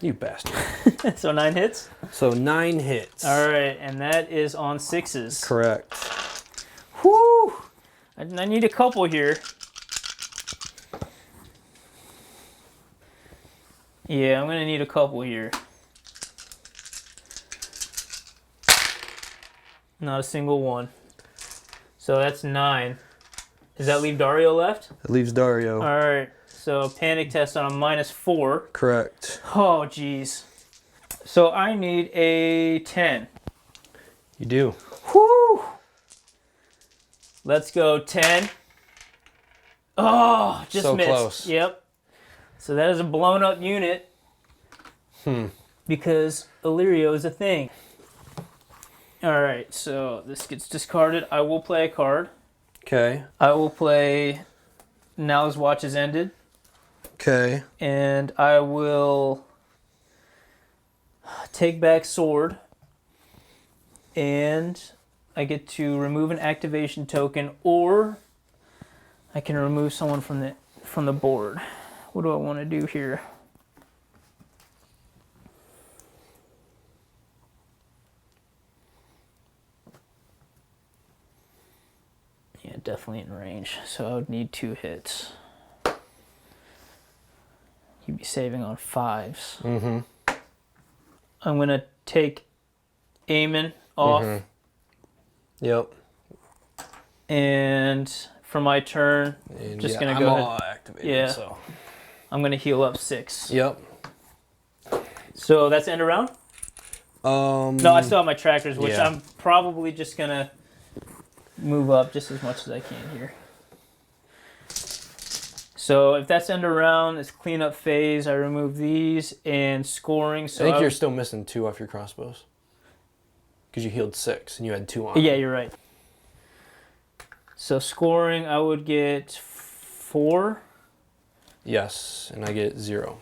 B: You bastard.
A: So 9 hits?
B: So 9 hits.
A: All right, and that is on 6s.
B: Correct.
A: Whoo! I need a couple here. Yeah, I'm going to need a couple here. Not a single one. So that's 9. Does that leave Dario left?
B: It leaves Dario.
A: All right. So panic test on a -4.
B: Correct.
A: Oh, jeez. So I need a 10.
B: You do.
A: Whoo! Let's go 10. Oh, just
B: so
A: missed.
B: Close.
A: Yep. So that is a blown up unit. Because Illyrio is a thing. All right, so this gets discarded. I will play a card.
B: Okay.
A: I will play Now His Watch Is Ended.
B: Okay.
A: And I will take back Sword. And I get to remove an activation token, or I can remove someone from the board. What do I want to do here? Yeah, definitely in range. So I would need 2 hits. You'd be saving on 5s.
B: Mm-hmm.
A: I'm going to take Aemon off.
B: Mm-hmm. Yep.
A: And for my turn,
B: And
A: just
B: yeah,
A: going to go
B: I'm
A: ahead.
B: all activated,
A: Yeah.
B: so.
A: I'm going to heal up 6.
B: Yep.
A: So that's end of round? No, I still have my trackers, which
B: yeah.
A: I'm probably just going to move up just as much as I can here. So if that's end of round, it's cleanup phase. I remove these and scoring. So
B: I think you're still missing 2 off your crossbows. Because you healed 6 and you had 2 on.
A: Yeah, you're right. So scoring, I would get 4.
B: Yes, and I get 0.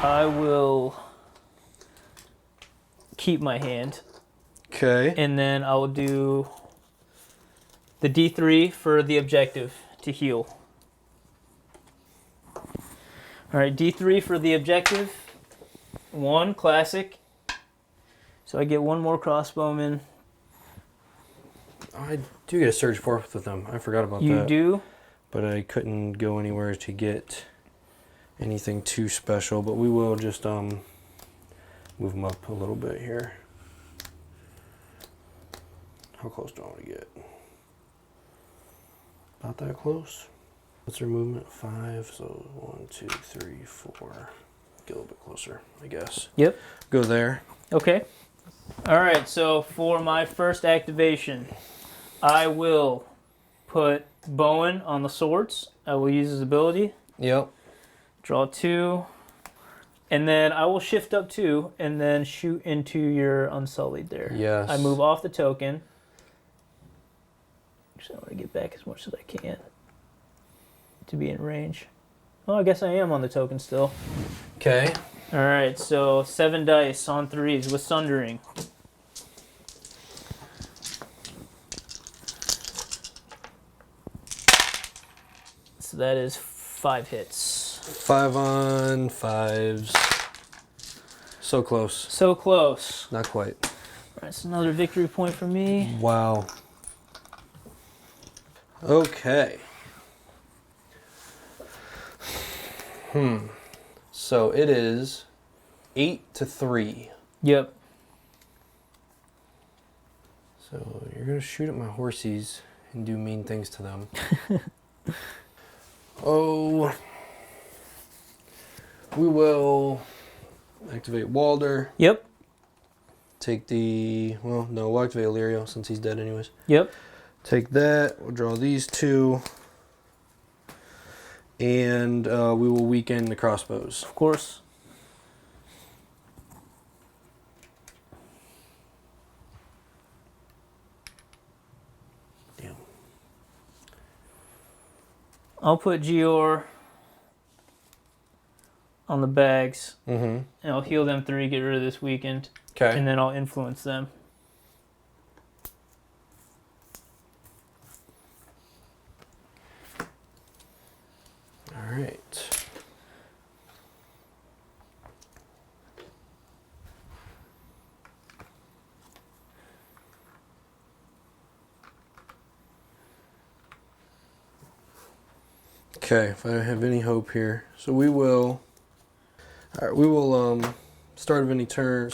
A: I will keep my hand.
B: Okay.
A: And then I will do the D3 for the objective to heal. All right, D3 for the objective. 1 classic. So I get 1 more crossbowman.
B: I do get a surge 4th with them. I forgot about that.
A: You do?
B: But I couldn't go anywhere to get anything too special. But we will just move them up a little bit here. How close do I want to get? About that close. What's their movement? 5. So 1, 2, 3, 4. Get a little bit closer, I guess.
A: Yep.
B: Go there.
A: Okay. All right, so for my first activation, I will put Bowen on the swords. I will use his ability.
B: Yep.
A: Draw 2. And then I will shift up 2 and then shoot into your Unsullied there.
B: Yes.
A: I move off the token. So I want to get back as much as I can to be in range. Oh, I guess I am on the token still.
B: Okay.
A: All right, so 7 dice on 3s with Sundering. So that is 5 hits.
B: 5 on 5s. So close.
A: So close.
B: Not quite.
A: All right, so another victory point for me.
B: Wow. Okay. So it is 8-3.
A: Yep.
B: So you're gonna shoot at my horsies and do mean things to them. Oh. We will activate Walder.
A: Yep.
B: Take the... Well, no, we'll activate Illyrio since he's dead anyways.
A: Yep.
B: Take that. We'll draw these 2. And we will weaken the crossbows.
A: Of course.
B: Damn.
A: I'll put Gior on the bags.
B: Mm-hmm.
A: And I'll heal them 3, get rid of this weakened.
B: Okay.
A: And then I'll influence them.
B: All Okay, if I have any hope here. So we will... Alright, we will start a friendly turn.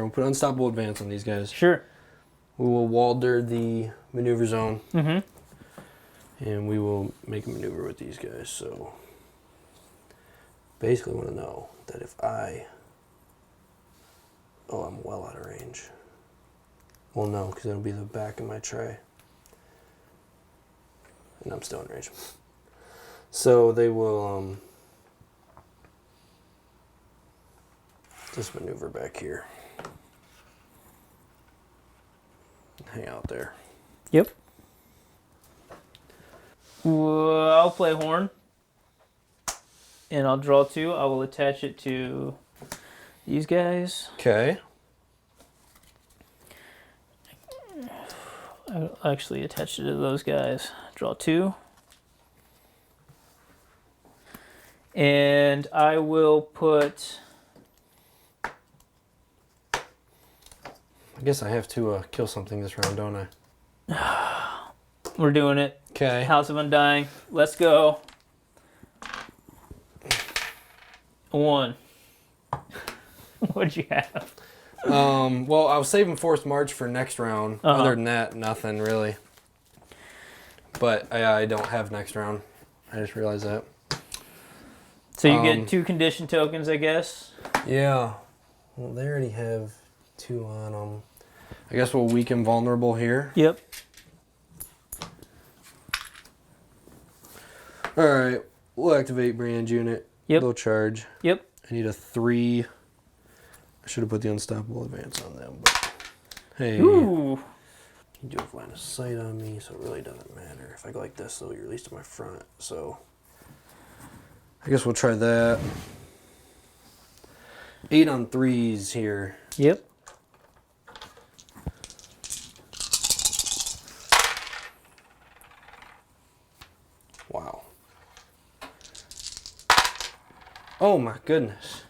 B: We'll put unstoppable advance on these guys.
A: Sure.
B: We will Walder the maneuver zone.
A: Mm-hmm.
B: And we will make a maneuver with these guys. So basically want to know that if I... Oh, I'm well out of range. Well, no, because it'll be the back of my tray. And I'm still in range. So they will just maneuver back here. Hang out there.
A: Yep. I'll play horn. And I'll draw 2. I will attach it to these guys.
B: Okay.
A: I'll actually attach it to those guys. Draw 2. And I will put...
B: I guess I have to kill something this round, don't I?
A: We're doing it.
B: Okay.
A: House of Undying. Let's go. 1. What'd you have?
B: Well, I was saving Forced March for next round.
A: Uh-huh.
B: Other than that, nothing really. But I don't have next round. I just realized that.
A: So you get 2 condition tokens, I guess?
B: Yeah. Well, they already have 2 on them. I guess we'll weaken vulnerable here.
A: Yep.
B: Alright. We'll activate brand unit.
A: Yep.
B: Low charge.
A: Yep.
B: I need a 3. I should have put the unstoppable advance on them, but hey.
A: Ooh.
B: You do have line of sight on me, so it really doesn't matter. If I go like this, though, you're at least to my front, so I guess we'll try that. 8 on 3s here.
A: Yep.
B: Wow. Oh my goodness.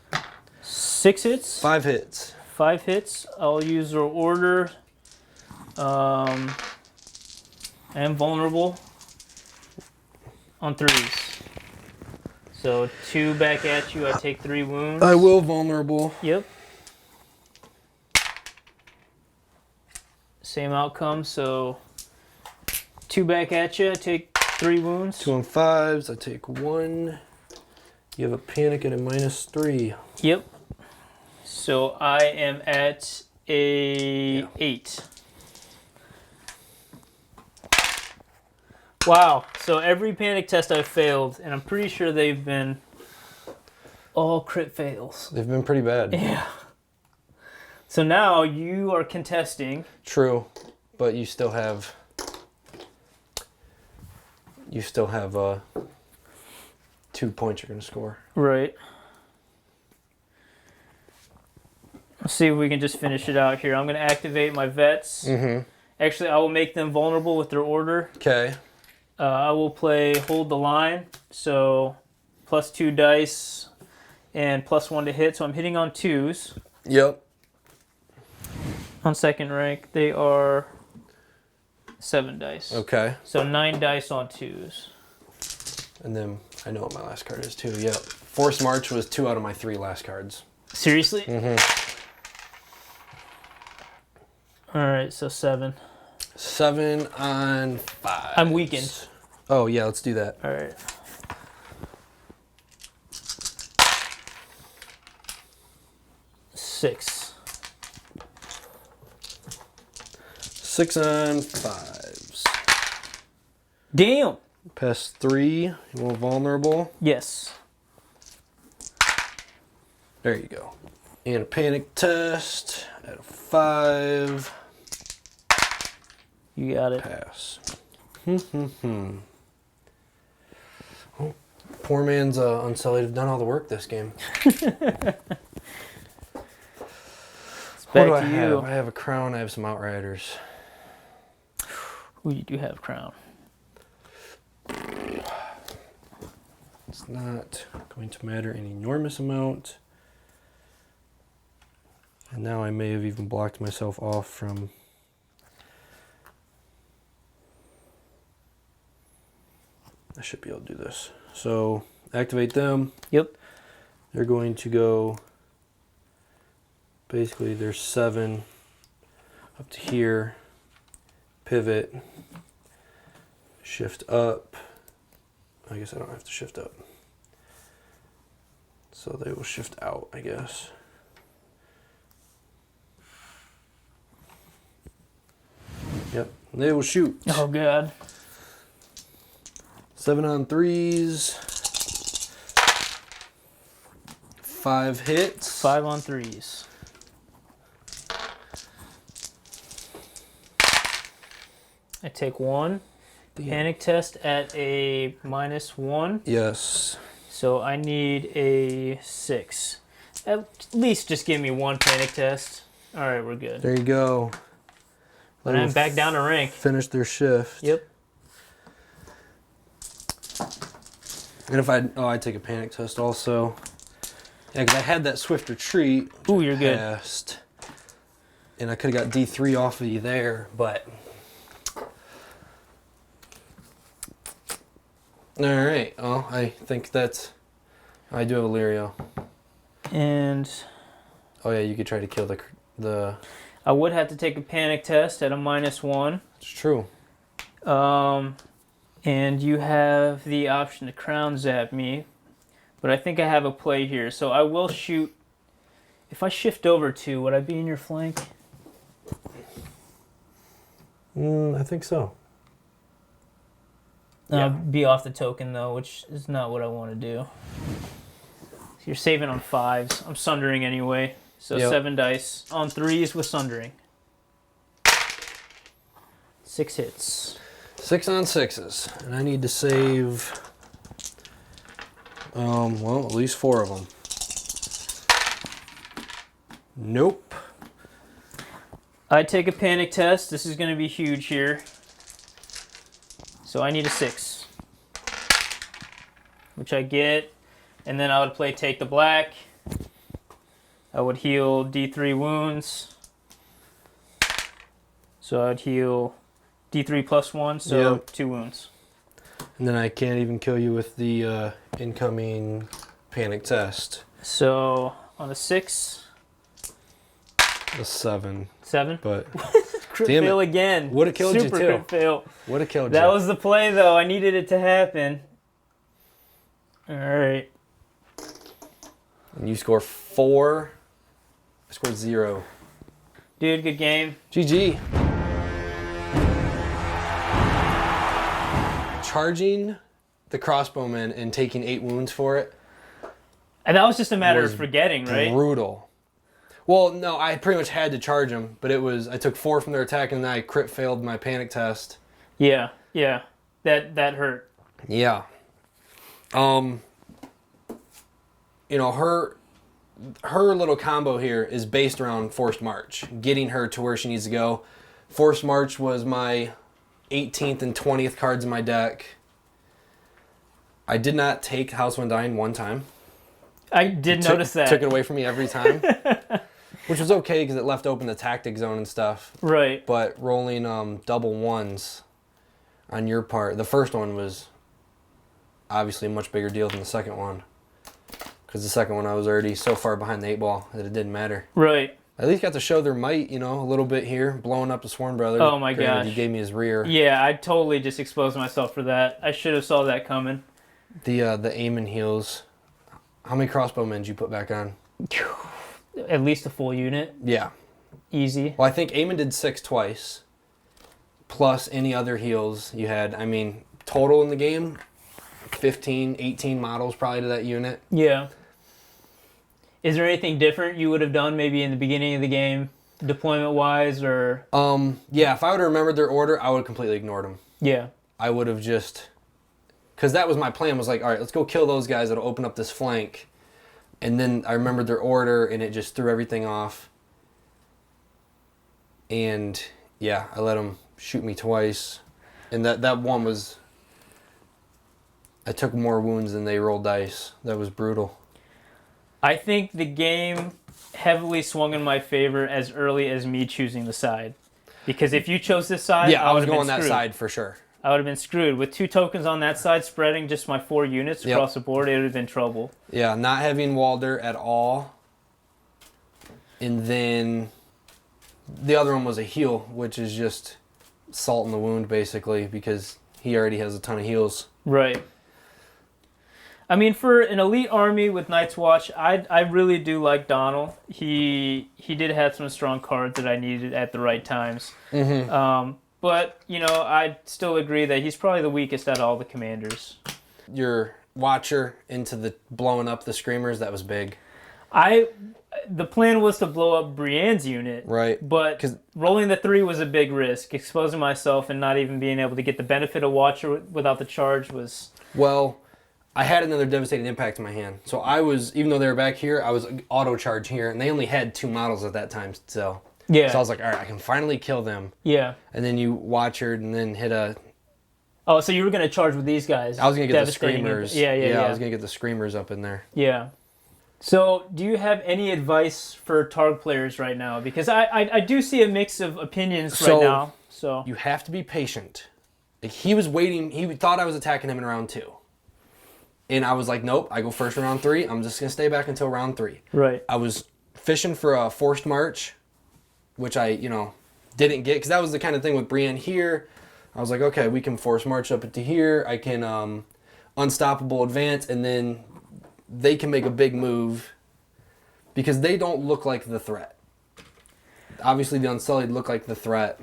A: 6 hits.
B: 5 hits.
A: 5 hits. I'll use their order. And vulnerable on 3s. So 2 back at you. I take 3 wounds.
B: I will vulnerable.
A: Yep. Same outcome. So 2 back at you. I take 3 wounds.
B: 2 on 5s. I take 1. You have a panic at a -3.
A: Yep. So I am at a 8. Wow. So every panic test I've failed, and I'm pretty sure they've been all crit fails.
B: They've been pretty bad.
A: Yeah. So now you are contesting.
B: True, but you still have 2 points you're going to score.
A: Right. Let's see if we can just finish it out here. I'm going to activate my vets.
B: Mm-hmm.
A: Actually, I will make them vulnerable with their order.
B: Okay.
A: I will play Hold the Line, so +2 dice and +1 to hit. So I'm hitting on 2s.
B: Yep.
A: On second rank, they are 7 dice.
B: Okay.
A: So 9 dice on 2s.
B: And then I know what my last card is too. Yep. Force March was 2 out of my 3 last cards.
A: Seriously?
B: Mm-hmm.
A: All right, so 7.
B: 7 on 5.
A: I'm weakened.
B: Oh yeah, let's do that.
A: All right. Six.
B: 6 on 5s.
A: Damn.
B: Pass 3. More vulnerable.
A: Yes.
B: There you go. And a panic test at a 5.
A: You got it.
B: Pass. Oh, poor man's Unsullied have done all the work this game.
A: It's
B: What
A: back
B: do I
A: to
B: have?
A: you.
B: I have a crown. I have some outriders.
A: Ooh, you do have crown.
B: It's not going to matter an enormous amount. And now I may have even blocked myself off from... I should be able to do this. So activate them.
A: Yep.
B: They're going to go, basically there's 7 up to here, pivot, shift up. I guess I don't have to shift up. So they will shift out, I guess. Yep, they will shoot.
A: Oh, God.
B: 7 on 3s. 5 hits.
A: 5 on 3s. I take 1. Panic test at a -1.
B: Yes.
A: So I need a 6. At least just give me 1 panic test. All right, we're good.
B: There you go.
A: And I'm back down to rank.
B: Finish their shift.
A: Yep.
B: And if I take a panic test also. Yeah, because I had that swift retreat.
A: Ooh, you're good.
B: Passed. And I could have got D3 off of you there, but. All right. Well, I think that's. I do have a Lirio.
A: And.
B: Oh yeah, you could try to kill the.
A: I would have to take a panic test at a -1.
B: It's true.
A: And you have the option to crown zap me, but I think I have a play here, so I will shoot. If I shift over 2, would I be in your flank?
B: I think so.
A: I'll be off the token though, which is not what I want to do. So you're saving on 5s. I'm sundering anyway, so
B: Yep.
A: 7 dice on 3s with sundering. 6 hits.
B: 6 on 6s, and I need to save. Well, at least 4 of them. Nope.
A: I take a panic test. This is going to be huge here. So I need a 6, which I get, and then I would play Take the Black. I would heal D3 wounds. So I'd heal D3 +1, so
B: Yep.
A: 2 wounds.
B: And then I can't even kill you with the incoming panic test.
A: So on a 6,
B: A 7.
A: 7.
B: But
A: Crit
B: damn
A: fail
B: it.
A: again.
B: Would've killed you,
A: Super
B: too.
A: crit fail.
B: would have killed
A: That
B: you.
A: was the play though. I needed it to happen. All right.
B: And you score 4. I scored 0.
A: Dude, good game.
B: GG. Charging the crossbowman and taking 8 wounds for it.
A: And that was just a matter
B: Was
A: of forgetting, right?
B: Brutal. Well, no, I pretty much had to charge them, but it was I took 4 from their attack and then I crit failed my panic test.
A: Yeah, yeah. That hurt.
B: Yeah. You know, her little combo here is based around Forced March, getting her to where she needs to go. Forced March was my 18th and 20th cards in my deck. I did not take House of Undying one time.
A: I did notice that.
B: Took it away from me every time. Which was okay because it left open the tactic zone and stuff.
A: Right.
B: But rolling double 1s on your part, the first one was obviously a much bigger deal than the second one. Because the second one I was already so far behind the 8 ball that it didn't matter.
A: Right.
B: At least got to show their might, you know, a little bit here, blowing up the Sworn Brothers.
A: Oh my
B: Granted,
A: gosh.
B: He gave me his rear.
A: Yeah, I totally just exposed myself for that. I should have saw that coming.
B: The Aemon heals. How many crossbowmen did you put back on?
A: At least a full unit.
B: Yeah.
A: Easy.
B: Well, I think Aemon did 6 twice. Plus any other heals you had. I mean, total in the game, 15, 18 models probably to that unit.
A: Yeah. Is there anything different you would have done maybe in the beginning of the game, deployment-wise, or...
B: Yeah, if I would have remembered their order, I would have completely ignored them.
A: Yeah.
B: I would have just... Because that was my plan, was like, all right, let's go kill those guys that'll open up this flank. And then I remembered their order, and it just threw everything off. And, yeah, I let them shoot me twice. And that one was... I took more wounds than they rolled dice. That was brutal.
A: I think the game heavily swung in my favor as early as me choosing the side. Because if you chose this side,
B: Yeah, I was
A: would've been
B: going that
A: screwed.
B: side for sure.
A: I would have been screwed. With 2 tokens on that side, spreading just my 4 units
B: Yep.
A: across the board, it would have been trouble.
B: Yeah, not having Walder at all. And then the other one was a heal, which is just salt in the wound, basically, because he already has a ton of heals.
A: Right. I mean, for an elite army with Night's Watch, I really do like Donal. He did have some strong cards that I needed at the right times.
B: Mm-hmm.
A: But, you know, I still agree that he's probably the weakest out of all the commanders.
B: Your Watcher into the blowing up the Screamers, that was big.
A: The plan was to blow up Brienne's unit.
B: Right.
A: But rolling the 3 was a big risk. Exposing myself and not even being able to get the benefit of Watcher without the charge was...
B: Well, I had another devastating impact in my hand. So I was, even though they were back here, I was auto charge here, and they only had 2 models at that time. So I was like, all right, I can finally kill them.
A: Yeah.
B: And then you Watchered and then hit a...
A: Oh, so you were going to charge with these guys.
B: I was going to get the Screamers.
A: Yeah.
B: I was going to get the Screamers up in there.
A: Yeah. So, do you have any advice for Targ players right now? Because I do see a mix of opinions right now. So
B: you have to be patient. Like, he was waiting. He thought I was attacking him in round 2. And I was like, nope, I go first in round 3. I'm just going to stay back until round 3.
A: Right.
B: I was fishing for a forced march, which I, didn't get. Because that was the kind of thing with Brienne here. I was like, okay, we can force march up into here. I can unstoppable advance, and then they can make a big move because they don't look like the threat. Obviously, the Unsullied look like the threat.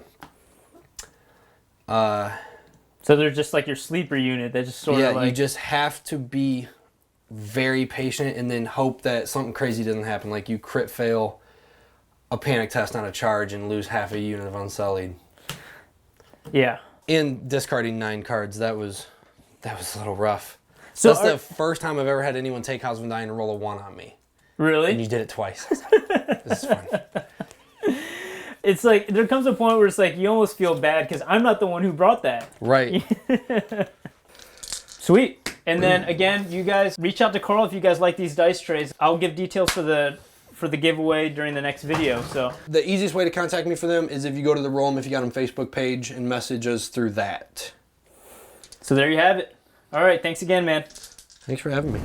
A: So they're just like your sleeper unit. They just sort of like...
B: you just have to be very patient and then hope that something crazy doesn't happen. Like you crit fail a panic test on a charge and lose half a unit of Unsullied.
A: Yeah.
B: And discarding 9 cards, that was a little rough.
A: So
B: that's the first time I've ever had anyone take House of Undying and roll a 1 on me.
A: Really?
B: And you did it twice. This is fun.
A: It's like, there comes a point where it's like, you almost feel bad because I'm not the one who brought that.
B: Right.
A: Sweet. And then, again, you guys reach out to Carl if you guys like these dice trays. I'll give details for the giveaway during the next video. So
B: the easiest way to contact me for them is if you go to the Roll 'em If You Got 'em Facebook page and message us through that.
A: there you have it. All right. Thanks again, man.
B: Thanks for having me.